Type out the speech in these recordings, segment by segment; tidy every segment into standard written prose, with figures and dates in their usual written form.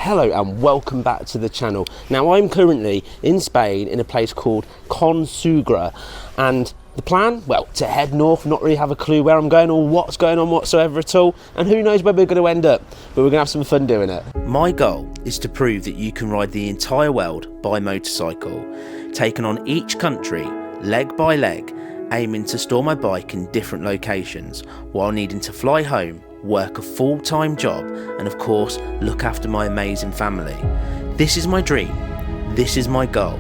Hello and welcome back to the channel. Now I'm currently in Spain in a place called Consugra, and the plan, well, to head north, not really have a clue where I'm going or what's going on whatsoever at all, and who knows where we're going to end up, but we're going to have some fun doing it. My goal is to prove that you can ride the entire world by motorcycle, taking on each country leg by leg, aiming to store my bike in different locations while needing to fly home, work a full-time job, and of course look after my amazing family. This is my dream, this is my goal,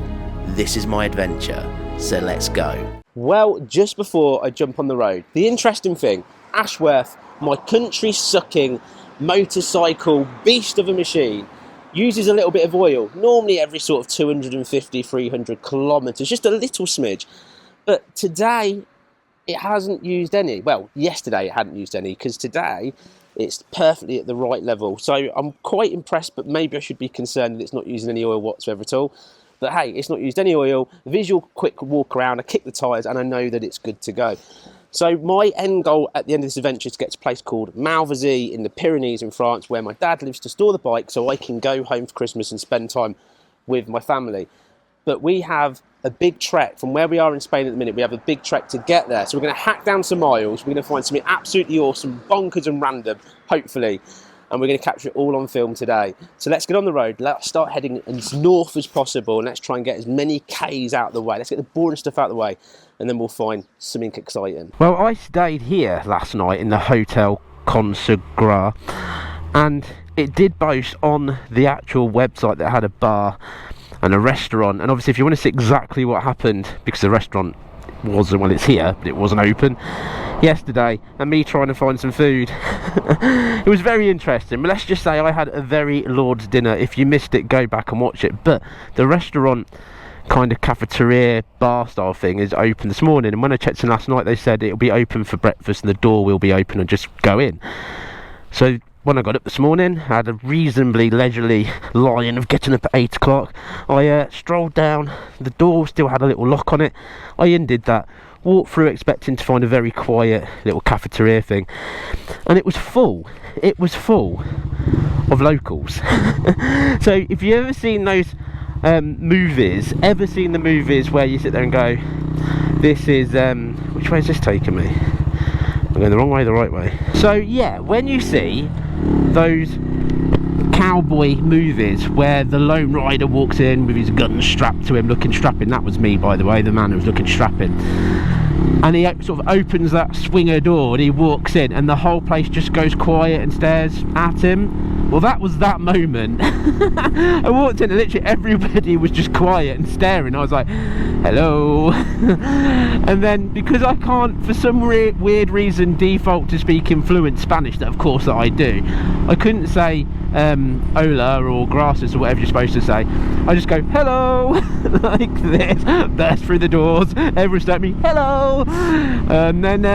this is my adventure, so let's go. Well, just before I jump on the road, the interesting thing, Ashworth, my country-sucking motorcycle beast of a machine, uses a little bit of oil, normally every sort of 250, 300 kilometres, just a little smidge. But today, it hasn't used any. Well, yesterday it hadn't used any, because today it's perfectly at the right level. So I'm quite impressed, but maybe I should be concerned that it's not using any oil whatsoever at all. But hey, it's not used any oil. Visual quick walk around, I kick the tyres, and I know that it's good to go. So my end goal at the end of this adventure is to get to a place called Malvasie in the Pyrenees in France, where my dad lives, to store the bike so I can go home for Christmas and spend time with my family. But we have a big trek from where we are in Spain at the minute. We have a big trek to get there, so we're going to hack down some miles. We're going to find something absolutely awesome, bonkers and random, hopefully, and we're going to capture it all on film today. So let's get on the road, let's start heading as north as possible, and let's try and get as many Ks out of the way. Let's get the boring stuff out of the way, and then we'll find something exciting. Well, I stayed here last night in the Hotel Consugra, and it did boast on the actual website that it had a bar and a restaurant, and obviously if you want to see exactly what happened, because the restaurant wasn't, well, it's here, but it wasn't open yesterday, and me trying to find some food, it was very interesting. But let's just say I had a very Lord's dinner. If you missed it, go back and watch it. But the restaurant kind of cafeteria bar style thing is open this morning, and when I checked in last night they said it'll be open for breakfast and the door will be open and just go in. So when I got up this morning, I had a reasonably leisurely line of getting up at 8 o'clock. I strolled down, the door still had a little lock on it. I undid that, walked through expecting to find a very quiet little cafeteria thing, and it was full. It was full of locals. So if you've ever seen those movies, ever seen the movies where you sit there and go, this is, which way is this taking me? I'm going the wrong way, the right way. So yeah, when you see those cowboy movies where the lone rider walks in with his gun strapped to him, looking strapping, that was me, by the way, the man who was looking strapping, and he sort of opens that swinger door and he walks in and the whole place just goes quiet and stares at him. Well, that was that moment. I walked in and literally everybody was just quiet and staring. I was like, hello. And then, because I can't for some weird reason default to speaking fluent Spanish, that of course that I do, I couldn't say hola or gracias or whatever you're supposed to say. I just go hello like this, burst through the doors, everyone's at me, hello. And then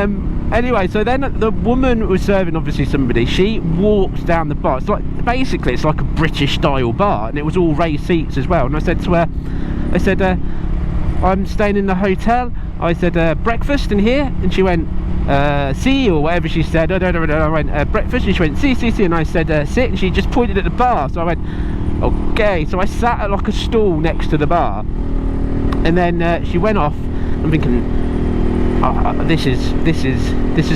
anyway, so then the woman who was serving obviously somebody, she walks down the bar. It's like, basically it's like a British style bar, and it was all raised seats as well. And I said to her, I said, I'm staying in the hotel. I said, breakfast in here? And she went, see, or whatever she said. I went, breakfast, and she went, see, and I said, sit, and she just pointed at the bar. So I went, okay. So I sat at like a stool next to the bar, and then she went off. I'm thinking, this is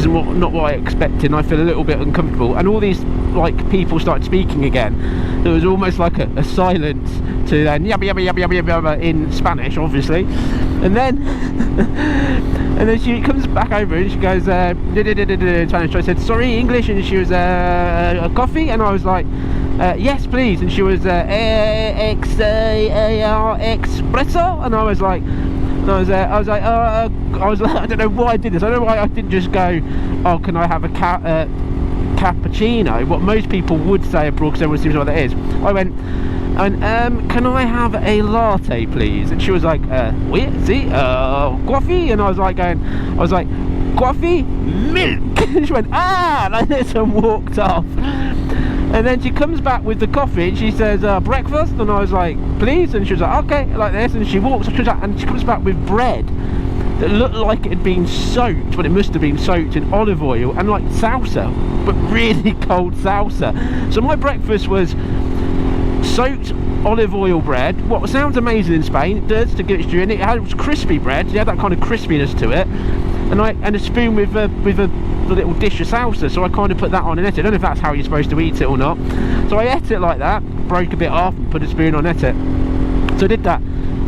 not what I expected, and I feel a little bit uncomfortable. And all these like people started speaking again. There was almost like a silence to then yabba yabba yabba yabba yabba in Spanish, obviously. And then she comes back over and she goes in Spanish. I said sorry, English, and she was a coffee, and I was like yes please, and she was espresso, and I was like, I don't know why I did this. I don't know why I didn't just go, oh, can I have a cappuccino? What most people would say abroad, because everyone seems to know what that is. I went, can I have a latte, please? And she was like, oui, si, coffee? And I was like, coffee, milk. And she went, like this, and walked off. And then she comes back with the coffee and she says, breakfast? And I was like, please? And she was like, okay, like this. And she walks, and she comes back with bread that looked like it had been soaked, but it must have been soaked in olive oil, and like salsa, but really cold salsa. So my breakfast was soaked olive oil bread. What sounds amazing in Spain, it does, to give it due, and it was crispy bread, so it had that kind of crispiness to it, and a spoon with a little dish of salsa, so I kind of put that on and ate it. I don't know if that's how you're supposed to eat it or not, so I ate it like that, broke a bit off and put a spoon on, ate it. So I did that.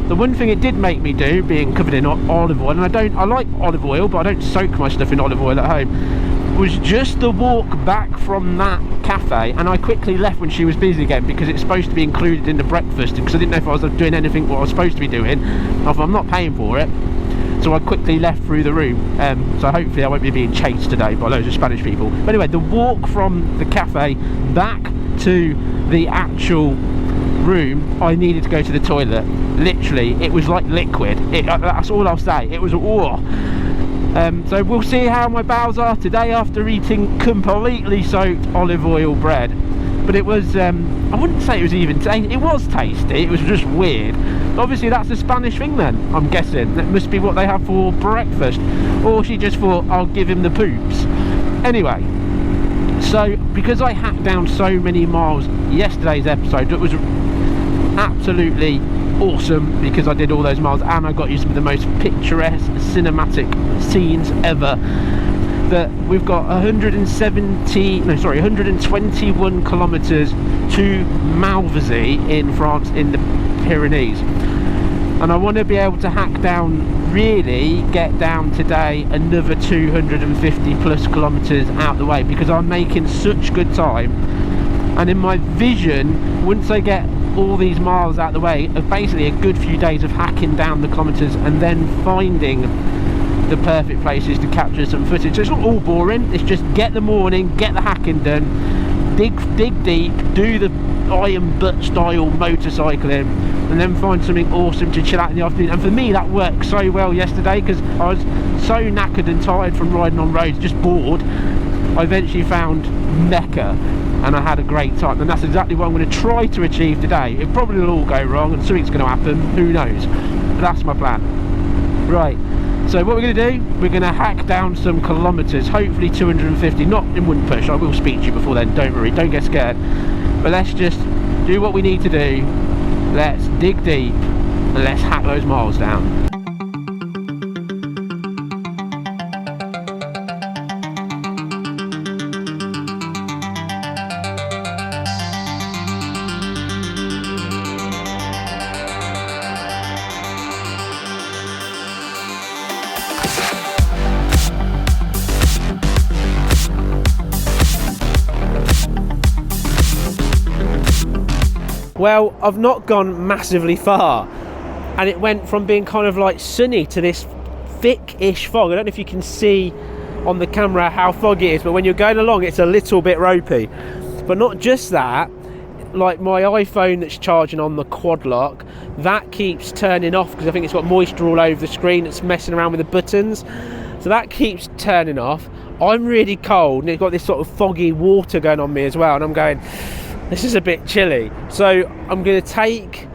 The one thing it did make me do, being covered in olive oil, and I like olive oil, but I don't soak my stuff in olive oil at home, was just the walk back from that cafe, and I quickly left when she was busy again, because it's supposed to be included in the breakfast, because I didn't know if I was doing anything what I was supposed to be doing. I'm not paying for it, so I quickly left through the room. So hopefully I won't be being chased today by loads of Spanish people. But anyway, the walk from the cafe back to the actual room, I needed to go to the toilet. Literally, it was like liquid. That's all I'll say. It was so we'll see how my bowels are today after eating completely soaked olive oil bread. But it was, I wouldn't say it was even tasty. It was tasty, it was just weird. Obviously that's a Spanish thing then, I'm guessing. That must be what they have for breakfast. Or she just thought, I'll give him the poops. Anyway, so because I hacked down so many miles yesterday's episode, it was absolutely awesome, because I did all those miles and I got you some of the most picturesque cinematic scenes ever. That we've got 121 kilometers to Malvazy in France, in the Pyrenees, and I want to be able to hack down, really get down today another 250 plus kilometers out the way, because I'm making such good time. And in my vision, once I get all these miles out the way, of basically a good few days of hacking down the kilometers and then finding the perfect places to capture some footage. So it's not all boring, it's just get the morning, get the hacking done, dig deep, do the iron butt style motorcycling, and then find something awesome to chill out in the afternoon. And for me that worked so well yesterday, because I was so knackered and tired from riding on roads, just bored. I eventually found Mecca and I had a great time, and that's exactly what I'm going to try to achieve today. It probably will all go wrong and something's going to happen, who knows, but that's my plan. Right, so what we're going to do, we're going to hack down some kilometers, hopefully 250, not in one push. I will speak to you before then, don't worry, don't get scared, but let's just do what we need to do. Let's dig deep and let's hack those miles down. Well, I've not gone massively far, and it went from being kind of like sunny to this thick-ish fog. I don't know if you can see on the camera how foggy it is, but when you're going along it's a little bit ropey. But not just that, like my iPhone that's charging on the quad lock, that keeps turning off because I think it's got moisture all over the screen. It's messing around with the buttons, so that keeps turning off. I'm really cold and it's got this sort of foggy water going on me as well, and I'm going, this is a bit chilly. So I'm going to take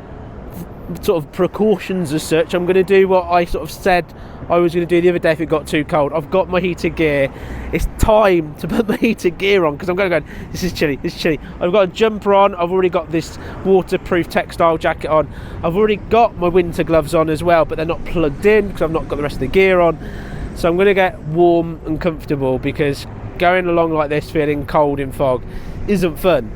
sort of precautions as such. I'm going to do what I sort of said I was going to do the other day if it got too cold. I've got my heated gear. It's time to put my heated gear on, because I'm going to go, this is chilly, this is chilly. I've got a jumper on. I've already got this waterproof textile jacket on. I've already got my winter gloves on as well, but they're not plugged in because I've not got the rest of the gear on. So I'm going to get warm and comfortable, because going along like this feeling cold in fog isn't fun.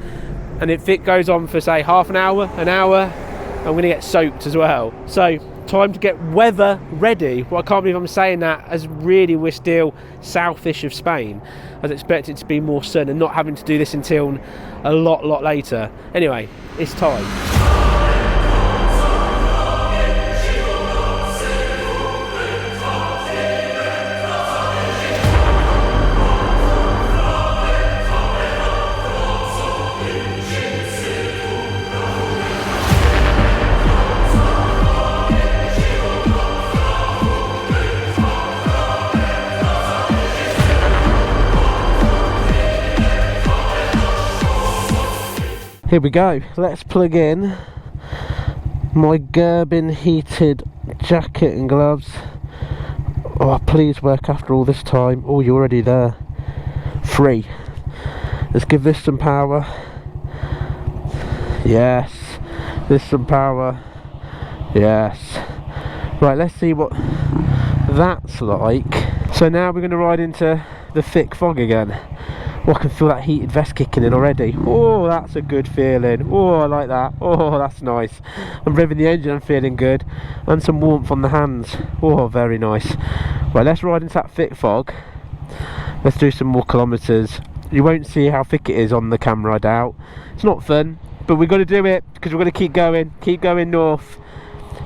And if it goes on for say half an hour, I'm going to get soaked as well. So time to get weather ready. Well, I can't believe I'm saying that, as really we're still southish of Spain. I was expecting it to be more sun and not having to do this until a lot later. Anyway, it's time. Here we go, let's plug in my Gerbin heated jacket and gloves. Oh, please work after all this time. Oh, you're already there. Free. Let's give this some power. Yes, there's some power. Yes. Right, let's see what that's like. So now we're going to ride into the thick fog again. Oh, I can feel that heated vest kicking in already. Oh, that's a good feeling. Oh, I like that. Oh, that's nice. I'm revving the engine, I'm feeling good. And some warmth on the hands. Oh, very nice. Right, let's ride into that thick fog. Let's do some more kilometres. You won't see how thick it is on the camera, I doubt. It's not fun, but we've got to do it because we're going to keep going north.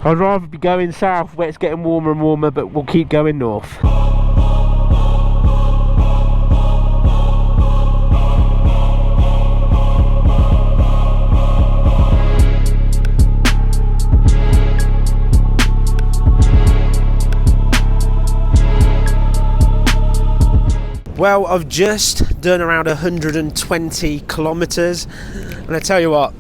I'd rather be going south where it's getting warmer and warmer, but we'll keep going north. Well, I've just done around 120 kilometres, and I tell you what,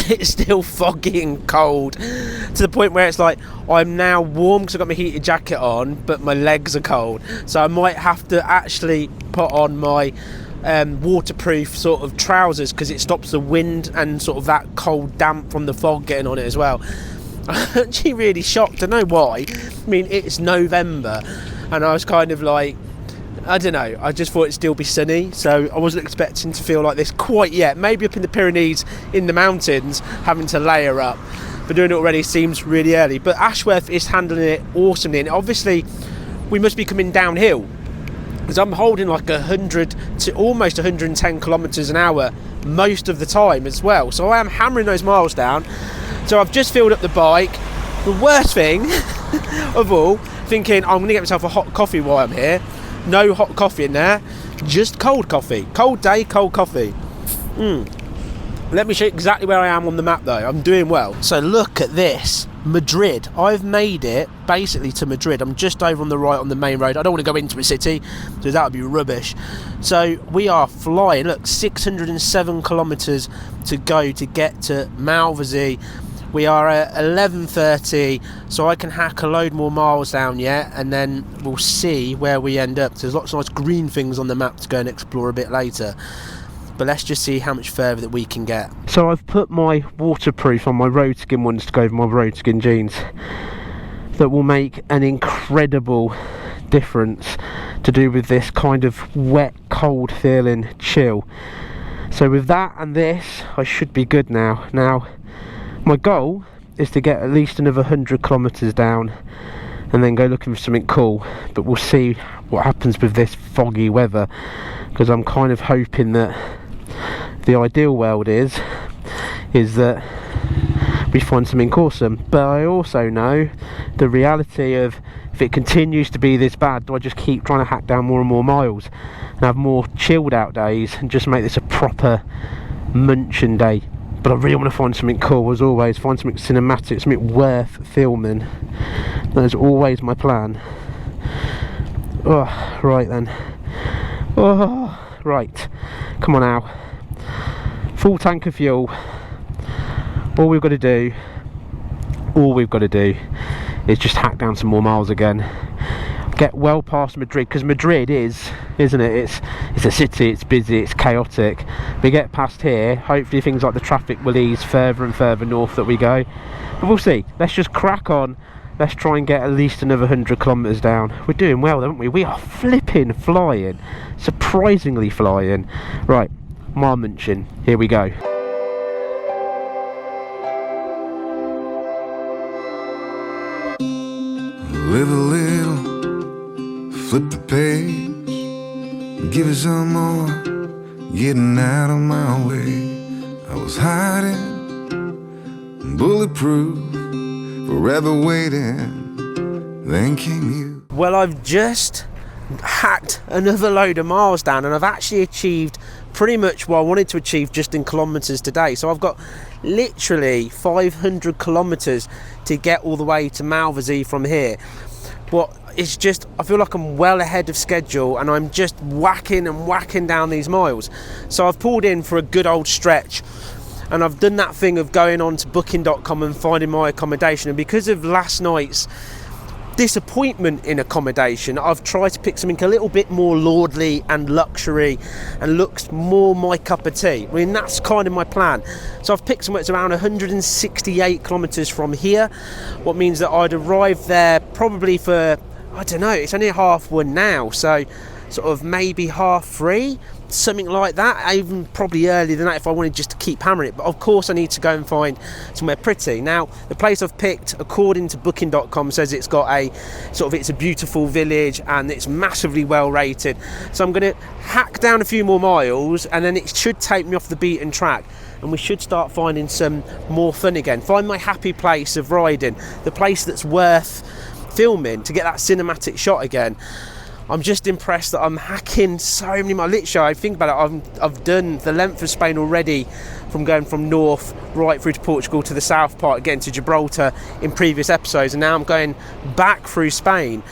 it's still foggy and cold to the point where it's like I'm now warm because I've got my heated jacket on, but my legs are cold, so I might have to actually put on my waterproof sort of trousers because it stops the wind and sort of that cold damp from the fog getting on it as well. I'm actually really shocked. I don't know why. I mean, it's November, and I was kind of like, I don't know, I just thought it'd still be sunny, so I wasn't expecting to feel like this quite yet. Maybe up in the Pyrenees, in the mountains, having to layer up, but doing it already seems really early. But Ashworth is handling it awesomely, and obviously we must be coming downhill because I'm holding like 100 to almost 110 kilometres an hour most of the time as well, so I am hammering those miles down. So I've just filled up the bike. The worst thing of all, thinking I'm going to get myself a hot coffee while I'm here. No hot coffee in there, just cold coffee. Cold day, cold coffee. Let me show you exactly where I am on the map though. I'm doing well. So look at this, Madrid. I've made it basically to Madrid. I'm just over on the right on the main road. I don't want to go into a city, so that would be rubbish. So we are flying. Look, 607 kilometres to go to get to Malvasey. We are at 11:30, so I can hack a load more miles down yet, and then we'll see where we end up. There's lots of nice green things on the map to go and explore a bit later. But let's just see how much further that we can get. So I've put my waterproof on my road skin ones to go over my road skin jeans. That will make an incredible difference to do with this kind of wet, cold feeling chill. So with that and this, I should be good now. Now, my goal is to get at least another 100 kilometres down and then go looking for something cool, but we'll see what happens with this foggy weather, because I'm kind of hoping that the ideal world is that we find something awesome. But I also know the reality of, if it continues to be this bad, do I just keep trying to hack down more and more miles and have more chilled out days and just make this a proper munching day? But I really want to find something cool, as always, find something cinematic, something worth filming. That is always my plan. Oh, right then. Oh, right. Come on now. Full tank of fuel. All we've got to do is just hack down some more miles again. Get well past Madrid, because Madrid isn't it? It's a city, it's busy, it's chaotic. We get past here, hopefully things like the traffic will ease further and further north that we go. But we'll see. Let's just crack on. Let's try and get at least another 100 kilometres down. We're doing well, aren't we? We are flipping flying. Surprisingly flying. Right, mile munching. Here we go. Live a little, flip the page, give it some more, getting out of my way. I was hiding, bulletproof, forever waiting, then came you. Well, I've just hacked another load of miles down, and I've actually achieved pretty much what I wanted to achieve just in kilometres today. So I've got literally 500 kilometres to get all the way to Malvasey from here. But it's just, I feel like I'm well ahead of schedule, and I'm just whacking down these miles. So I've pulled in for a good old stretch, and I've done that thing of going on to booking.com and finding my accommodation. And because of last night's disappointment in accommodation. I've tried to pick something a little bit more lordly and luxury and looks more my cup of tea. I mean, that's kind of my plan. So I've picked somewhere that's around 168 kilometres from here, what means that I'd arrive there probably for, I don't know, it's only 1:30 now, so sort of maybe 3:30, something like that, even probably earlier than that if I wanted just to keep hammering it. But of course I need to go and find somewhere pretty. Now the place I've picked, according to booking.com, says it's got a sort of, it's a beautiful village and it's massively well rated. So I'm going to hack down a few more miles and then it should take me off the beaten track and we should start finding some more fun again. Find my happy place of riding, the place that's worth filming to get that cinematic shot again. I'm just impressed that I'm hacking so many miles. Literally, I think about it, I've done the length of Spain already, from going from north right through to Portugal to the south part, getting to Gibraltar in previous episodes, and now I'm going back through Spain.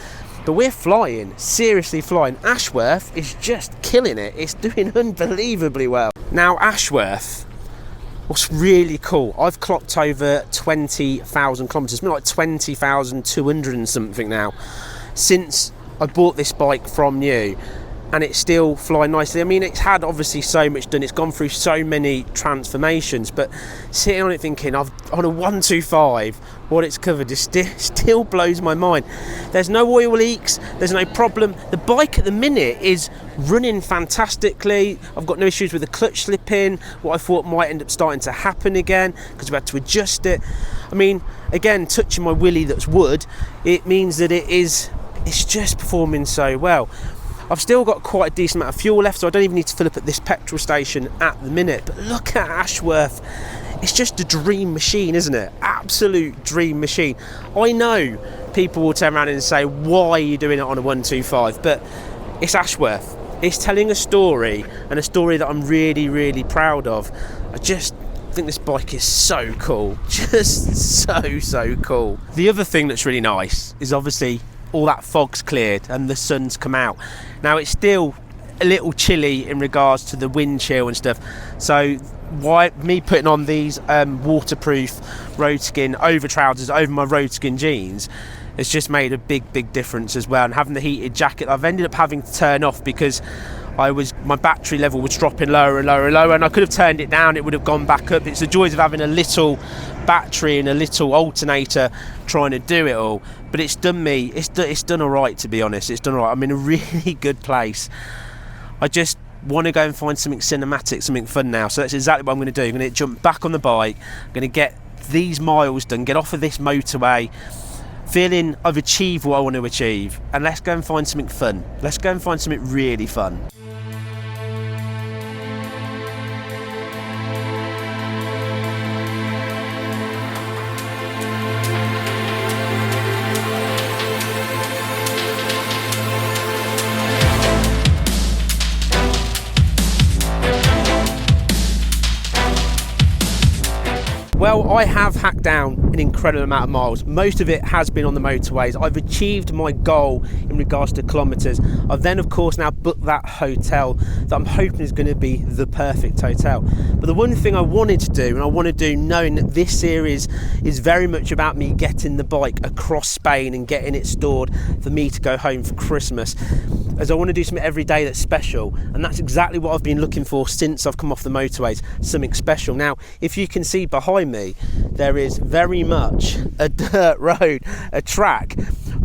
But we're flying, seriously flying. Ashworth is just killing it. It's doing unbelievably well. Now Ashworth, what's really cool, I've clocked over 20,000 kilometres, it's been like 20,200 and something now, since I bought this bike from you, and it's still flying nicely. I mean, it's had obviously so much done, it's gone through so many transformations, but sitting on it thinking, on a 125, what it's covered is still blows my mind. There's no oil leaks, there's no problem. The bike at the minute is running fantastically. I've got no issues with the clutch slipping, what I thought might end up starting to happen again because we had to adjust it. I mean, again, touching my willy that's wood, it means that it's just performing so well. I've still got quite a decent amount of fuel left, so I don't even need to fill up at this petrol station at the minute. But look at Ashworth. It's just a dream machine, isn't it? Absolute dream machine. I know people will turn around and say, why are you doing it on a 125? But it's Ashworth. It's telling a story, and a story that I'm really, really proud of. I just think this bike is so cool. Just so cool. The other thing that's really nice is obviously all that fog's cleared and the sun's come out. Now it's still a little chilly in regards to the wind chill and stuff, so why me putting on these waterproof road skin over trousers over my road skin jeans has just made a big difference as well. And having the heated jacket I've ended up having to turn off because my battery level was dropping lower and lower, and I could have turned it down, it would have gone back up. It's the joys of having a little battery and a little alternator trying to do it all. But it's done me, it's done all right, to be honest. It's done all right. I'm in a really good place. I just want to go and find something cinematic, something fun now. So that's exactly what I'm going to do. I'm going to jump back on the bike, I'm going to get these miles done, get off of this motorway, feeling I've achieved what I want to achieve, and let's go and find something fun. Let's go and find something really fun. Well, I have hacked down an incredible amount of miles. Most of it has been on the motorways. I've achieved my goal in regards to kilometres. I've then, of course, now booked that hotel that I'm hoping is going to be the perfect hotel. But the one thing I wanted to do, and I want to do knowing that this series is very much about me getting the bike across Spain and getting it stored for me to go home for Christmas, as I want to do something every day that's special. And that's exactly what I've been looking for since I've come off the motorways, something special. Now, if you can see behind me, there is very much a dirt road, a track,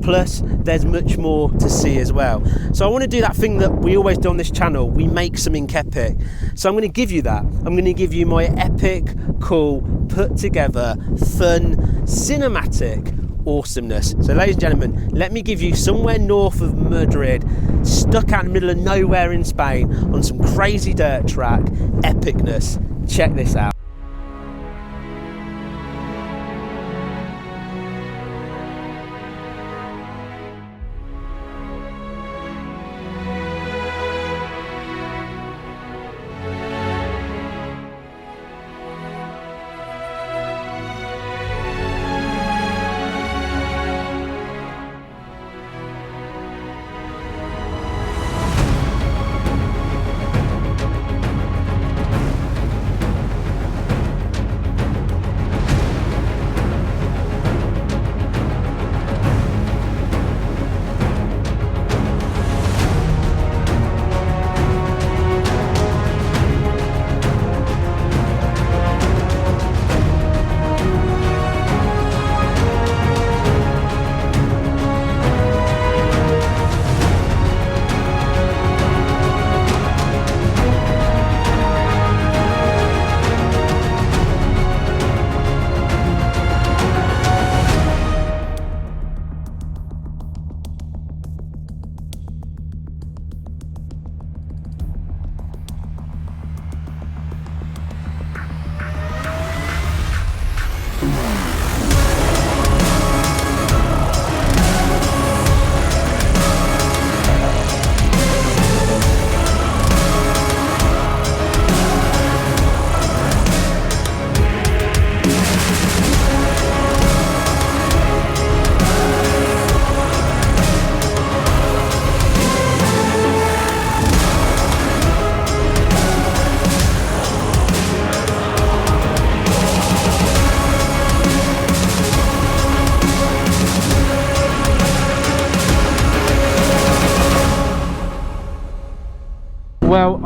plus there's much more to see as well. So I want to do that thing that we always do on this channel, we make something epic. So I'm going to give you that. I'm going to give you my epic, cool, put together, fun, cinematic awesomeness. So ladies and gentlemen, let me give you somewhere north of Madrid, stuck out in the middle of nowhere in Spain on some crazy dirt track, epicness. Check this out.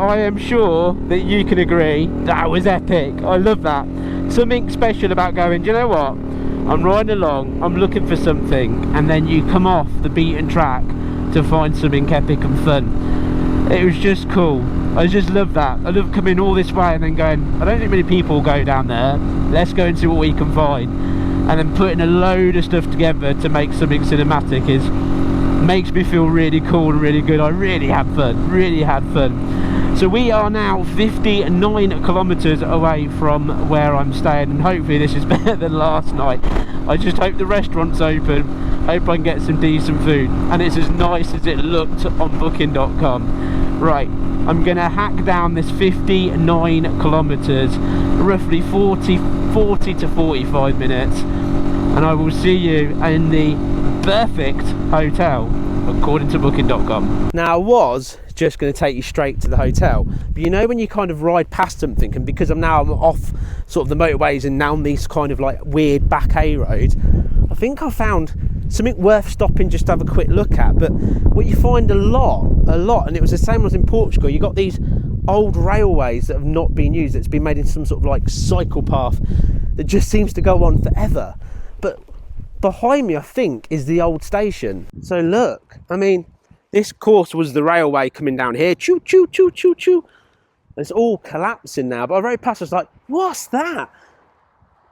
I am sure that you can agree that was epic. I love that. Something special about going, do you know what, I'm riding along, I'm looking for something, and then you come off the beaten track to find something epic and fun. It was just cool. I just love that. I love coming all this way and then going, I don't think many people go down there, let's go and see what we can find. And then putting a load of stuff together to make something cinematic makes me feel really cool and really good. I really had fun. So we are now 59 kilometers away from where I'm staying, and hopefully this is better than last night. I just hope the restaurant's open, hope I can get some decent food, and it's as nice as it looked on booking.com. Right, I'm gonna hack down this 59 kilometers, roughly 40 to 45 minutes, and I will see you in the perfect hotel according to booking.com. Now I was just going to take you straight to the hotel, but you know when you kind of ride past something, and because I'm off sort of the motorways and down these kind of like weird back A roads, I think I found something worth stopping just to have a quick look at. But what you find a lot, and it was the same as in Portugal, you got these old railways that have not been used, that's been made into some sort of like cycle path that just seems to go on forever. But behind me, I think, is the old station. So look, I mean, this course was the railway coming down here, choo choo choo choo choo. It's all collapsing now, but I rode past, I was like, what's that?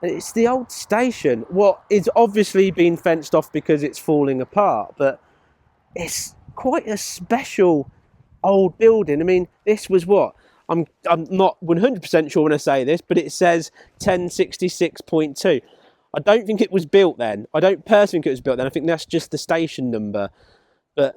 And it's the old station. What is obviously been fenced off because it's falling apart, but it's quite a special old building. I mean, this was what? I'm not 100% sure when I say this, but it says 1066.2. I don't think it was built then. I don't personally think it was built then. I think that's just the station number. But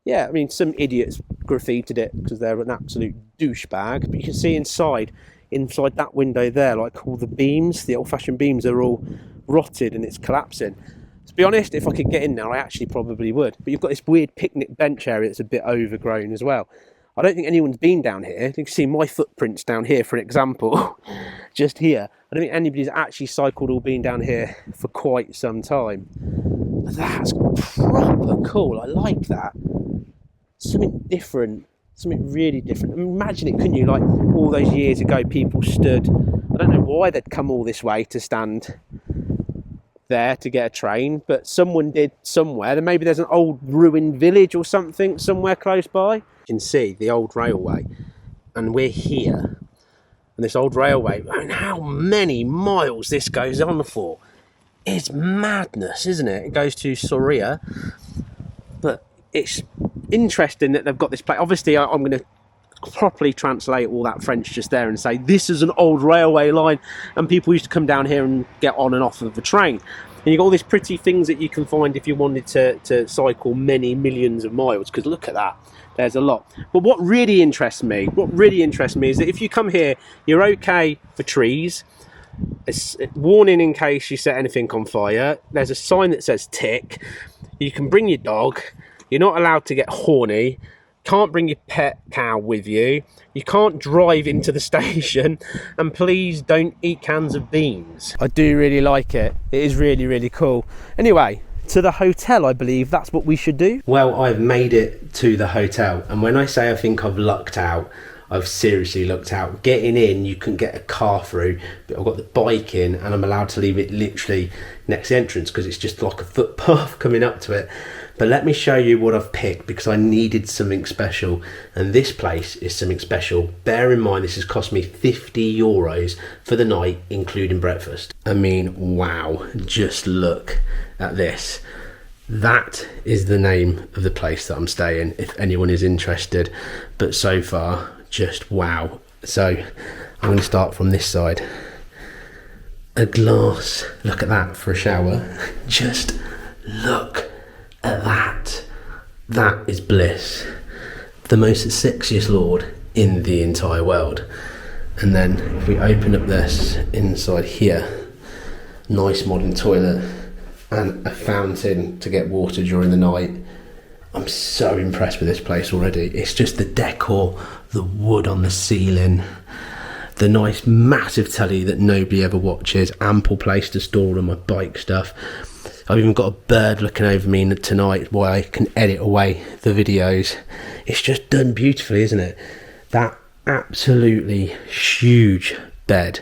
yeah, I mean, some idiots graffitied it because they're an absolute douchebag. But you can see inside that window there, like all the beams, the old-fashioned beams, are all rotted and it's collapsing. To be honest, if I could get in now, I actually probably would. But you've got this weird picnic bench area that's a bit overgrown as well. I don't think anyone's been down here. You can see my footprints down here, for an example, just here. I don't think anybody's actually cycled or been down here for quite some time. But that's proper cool. I like that. Something different, something really different. Imagine it, couldn't you? Like all those years ago, people stood, I don't know why they'd come all this way to stand there to get a train, but someone did somewhere. Then maybe there's an old ruined village or something somewhere close by. You can see the old railway, and we're here. And this old railway, I mean, how many miles this goes on for? It's madness, isn't it? It goes to Soria, but it's interesting that they've got this place. Obviously, I'm going to properly translate all that French just there and say this is an old railway line, and people used to come down here and get on and off of the train. And you've got all these pretty things that you can find if you wanted to cycle many millions of miles, because look at that, there's a lot. But what really interests me is that if you come here, you're okay for trees. It's a warning in case you set anything on fire. There's a sign that says tick. You can bring your dog. You're not allowed to get horny. Can't bring your pet cow with you. You can't drive into the station, and please don't eat cans of beans. I do really like it. It is really, really cool. Anyway, to the hotel, I believe that's what we should do. Well, I've made it to the hotel, and when I say I think I've lucked out, I've seriously looked out. Getting in, you can get a car through, but I've got the bike in and I'm allowed to leave it literally next to the entrance because it's just like a footpath coming up to it. But let me show you what I've picked because I needed something special, and this place is something special. Bear in mind, this has cost me €50 for the night, including breakfast. I mean, wow, just look at this. That is the name of the place that I'm staying, if anyone is interested. But so far, just wow. So I'm going to start from this side. A glass, look at that for a shower. Just look at that. That is bliss. The most sexiest lord in the entire world. And then if we open up this inside here, nice modern toilet and a fountain to get water during the night. I'm so impressed with this place already. It's just the decor, the wood on the ceiling, the nice massive telly that nobody ever watches, ample place to store all my bike stuff. I've even got a bird looking over me tonight while I can edit away the videos. It's just done beautifully, isn't it? that absolutely huge bed,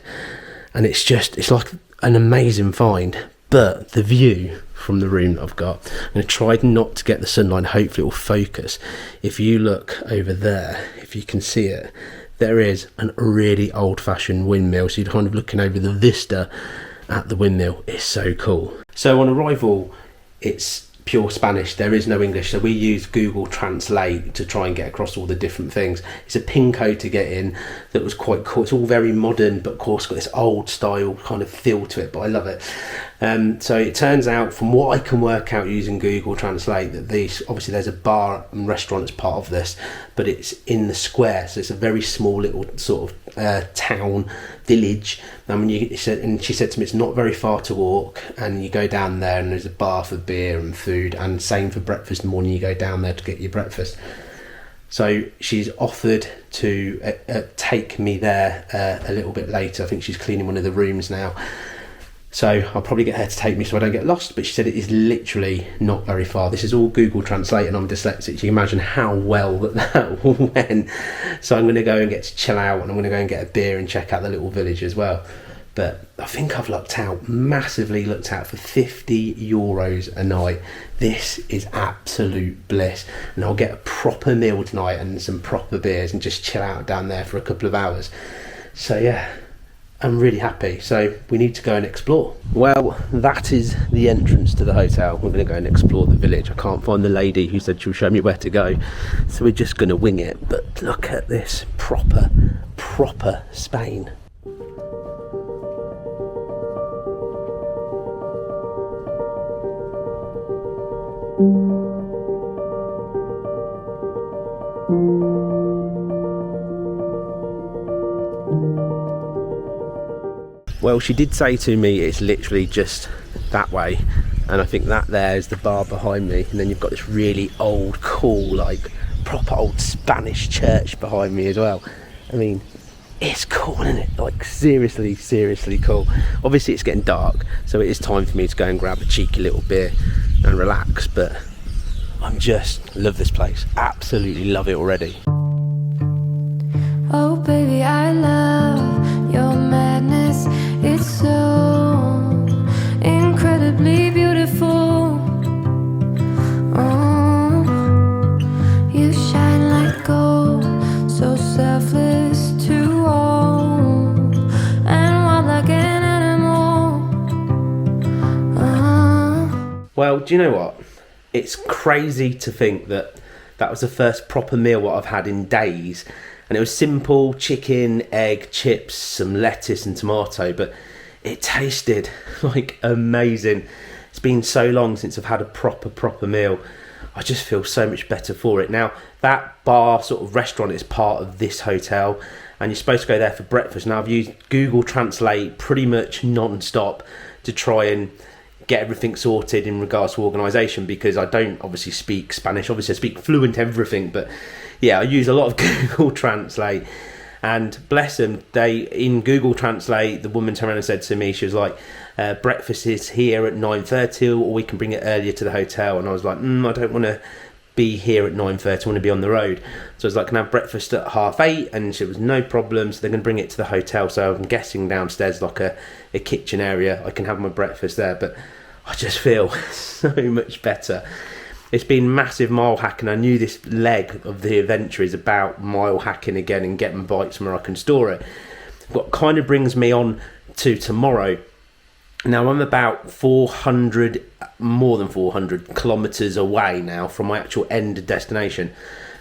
and it's like an amazing find. But the view from the room that I've got, I'm going to try not to get the sunlight, hopefully it will focus. If you look over there, if you can see it, there is a really old-fashioned windmill, so you're kind of looking over the vista at the windmill. It's so cool. So on arrival, it's pure Spanish, there is no English, so we use Google Translate to try and get across all the different things. It's a pin code to get in that was quite cool. It's all very modern, but of course got this old style kind of feel to it, but I love it. So it turns out, from what I can work out using Google Translate, that obviously there's a bar and restaurant as part of this, but it's in the square, so it's a very small little sort of town village. And she said to me, it's not very far to walk, and you go down there and there's a bar for beer and food, and same for breakfast in the morning, you go down there to get your breakfast. So she's offered to take me there a little bit later. I think she's cleaning one of the rooms now, so I'll probably get her to take me so I don't get lost. But she said it is literally not very far. This is all Google Translate, and I'm dyslexic. You can imagine how well that went. So I'm going to go and get to chill out, and I'm going to go and get a beer and check out the little village as well. But I think I've massively looked out for €50 a night. This is absolute bliss. And I'll get a proper meal tonight and some proper beers and just chill out down there for a couple of hours. So yeah, I'm really happy. So we need to go and explore. Well, that is the entrance to the hotel. We're going to go and explore the village. I can't find the lady who said she'll show me where to go, so we're just going to wing it. But look at this, proper Spain. Well, she did say to me it's literally just that way, and I think that there is the bar behind me, and then you've got this really old, cool, like proper old Spanish church behind me as well. I mean, it's cool, isn't it? Like seriously cool. Obviously it's getting dark, so it is time for me to go and grab a cheeky little beer and relax, but I'm just love this place. Absolutely love it already. Oh baby, I love your madness. It's so incredibly beautiful. Oh, you shine like gold, so selfless to all, and wild like an animal. Well, do you know what? It's crazy to think that was the first proper meal what I've had in days. And it was simple: chicken, egg, chips, some lettuce and tomato, but it tasted like amazing. It's been so long since I've had a proper meal. I just feel so much better for it. Now, that bar sort of restaurant is part of this hotel, and you're supposed to go there for breakfast. Now, I've used Google Translate pretty much non-stop to try and get everything sorted in regards to organisation, because I don't obviously speak Spanish. Obviously I speak fluent everything, but yeah, I use a lot of Google Translate. And bless them, in Google Translate, the woman turned around and said to me, she was like, breakfast is here at 9:30, or we can bring it earlier to the hotel. And I was like, I don't want to be here at 9:30, I want to be on the road. So I was like, can I have breakfast at 8:30? And she was no problem, so they're going to bring it to the hotel. So I'm guessing downstairs like a kitchen area, I can have my breakfast there. But I just feel so much better. It's been massive mile hacking. I knew this leg of the adventure is about mile hacking again and getting bikes where I can store it. What kind of brings me on to tomorrow. Now I'm about more than 400 kilometres away now from my actual end destination.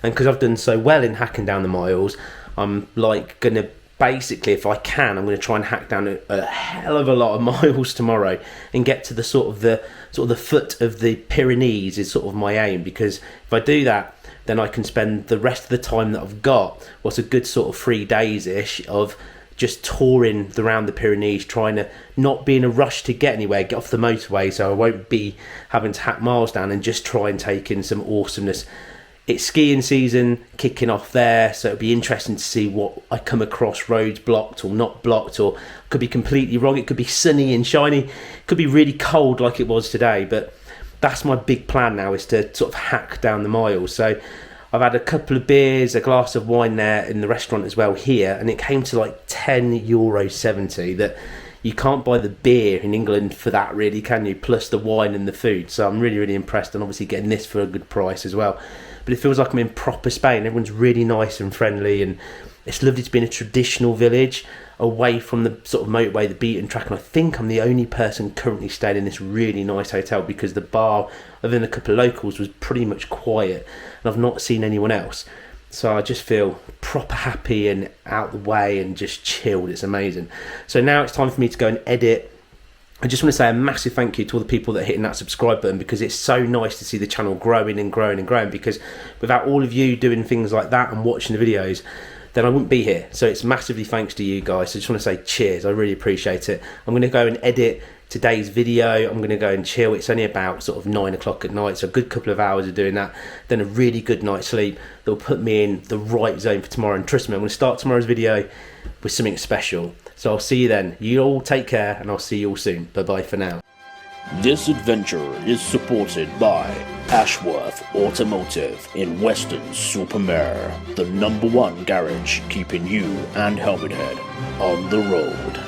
And because I've done so well in hacking down the miles, I'm like going to basically, if I can, I'm going to try and hack down a hell of a lot of miles tomorrow and get to the sort of the foot of the Pyrenees is sort of my aim, because if I do that, then I can spend the rest of the time that I've got, what's a good sort of 3 days-ish of just touring around the Pyrenees, trying to not be in a rush to get anywhere, get off the motorway so I won't be having to hack miles down, and just try and take in some awesomeness. It's skiing season kicking off there, so it'll be interesting to see what I come across, roads blocked or not blocked, or could be completely wrong. It could be sunny and shiny, it could be really cold like it was today, but that's my big plan now, is to sort of hack down the miles. So I've had a couple of beers, a glass of wine there in the restaurant as well here, and it came to like €10.70. That you can't buy the beer in England for that, really, can you? Plus the wine and the food. So I'm really, really impressed, and obviously getting this for a good price as well. But it feels like I'm in proper Spain. Everyone's really nice and friendly, and it's lovely to be in a traditional village away from the sort of motorway, the beaten track. And I think I'm the only person currently staying in this really nice hotel, because the bar, other than a couple of locals, was pretty much quiet, and I've not seen anyone else. So I just feel proper happy and out the way and just chilled. It's amazing. So now it's time for me to go and edit. I just want to say a massive thank you to all the people that are hitting that subscribe button, because it's so nice to see the channel growing and growing and growing, because without all of you doing things like that and watching the videos, then I wouldn't be here. So it's massively thanks to you guys. So I just want to say cheers. I really appreciate it. I'm going to go and edit today's video. I'm going to go and chill. It's only about sort of 9 o'clock at night, so a good couple of hours of doing that, then a really good night's sleep that will put me in the right zone for tomorrow. And trust me, I'm going to start tomorrow's video with something special. So I'll see you then. You all take care, and I'll see you all soon. Bye bye for now. This adventure is supported by Ashworth Automotive in Weston-super-Mare, the #1 garage keeping you and Helmet Head on the road.